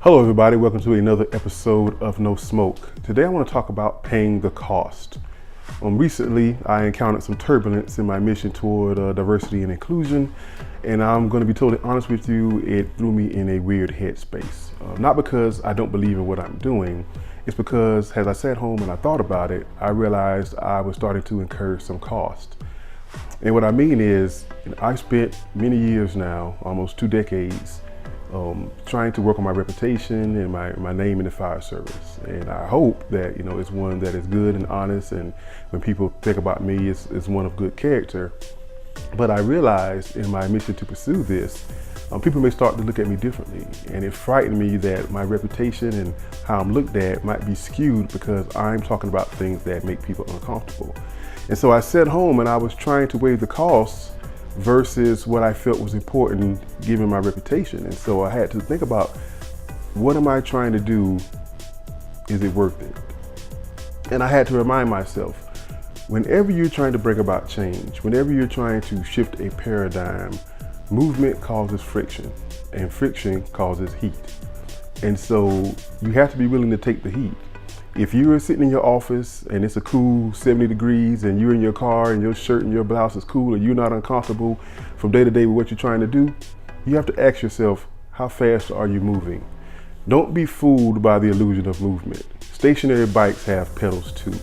Hello everybody, welcome to another episode of No Smoke. Today I want to talk about paying the cost. Recently I encountered some turbulence in my mission toward diversity and inclusion, and I'm going to be totally honest with you, it threw me in a weird headspace. Not because I don't believe in what I'm doing, it's because as I sat home and I thought about it, I realized I was starting to incur some cost. And what I mean is, I spent many years now, almost 2 decades, trying to work on my reputation and my name in the fire service. And I hope that, it's one that is good and honest, and when people think about me, it's one of good character. But I realized in my mission to pursue this, people may start to look at me differently. And it frightened me that my reputation and how I'm looked at might be skewed because I'm talking about things that make people uncomfortable. And so I sat home and I was trying to weigh the costs versus what I felt was important given my reputation. And so I had to think about, what am I trying to do? Is it worth it? And I had to remind myself, whenever you're trying to bring about change, whenever you're trying to shift a paradigm, movement causes friction, and friction causes heat. And so you have to be willing to take the heat. If you're sitting in your office and it's a cool 70 degrees and you're in your car and your shirt and your blouse is cool and you're not uncomfortable from day to day with what you're trying to do, you have to ask yourself, how fast are you moving? Don't be fooled by the illusion of movement. Stationary bikes have pedals too.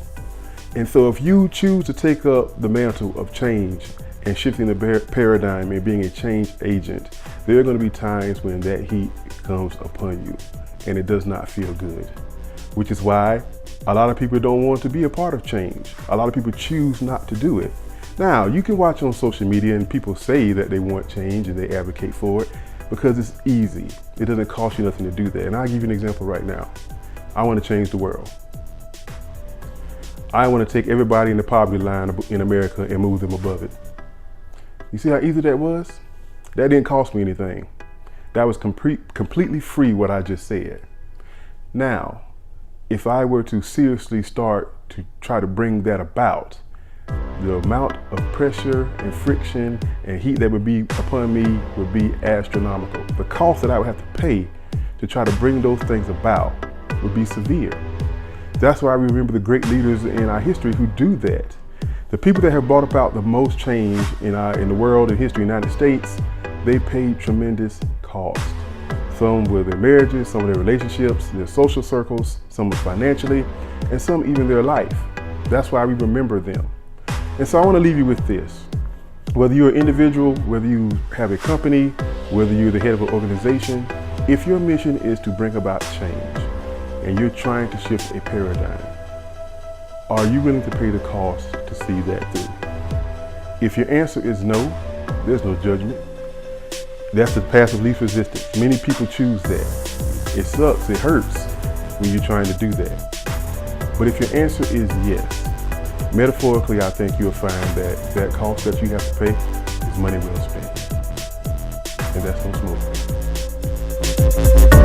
And so if you choose to take up the mantle of change and shifting the paradigm and being a change agent, there are going to be times when that heat comes upon you and it does not feel good. Which is why a lot of people don't want to be a part of change. A lot of people choose not to do it. Now, you can watch on social media and people say that they want change and they advocate for it because it's easy. It doesn't cost you nothing to do that. And I'll give you an example right now. I want to change the world. I want to take everybody in the poverty line in America and move them above it. You see how easy that was? That didn't cost me anything. That was completely free, what I just said. Now, if I were to seriously start to try to bring that about, the amount of pressure and friction and heat that would be upon me would be astronomical. The cost that I would have to pay to try to bring those things about would be severe. That's why we remember the great leaders in our history who do that. The people that have brought about the most change in the world and history, United States, they paid tremendous cost. Some with their marriages, some with their relationships, their social circles, some financially, and some even their life. That's why we remember them. And so I want to leave you with this. Whether you're an individual, whether you have a company, whether you're the head of an organization, if your mission is to bring about change and you're trying to shift a paradigm, are you willing to pay the cost to see that through? If your answer is no, there's no judgment. That's the path of least resistance. Many people choose that. It sucks, it hurts when you're trying to do that. But if your answer is yes, metaphorically, I think you'll find that that cost that you have to pay is money well spent. And that's No Smoke.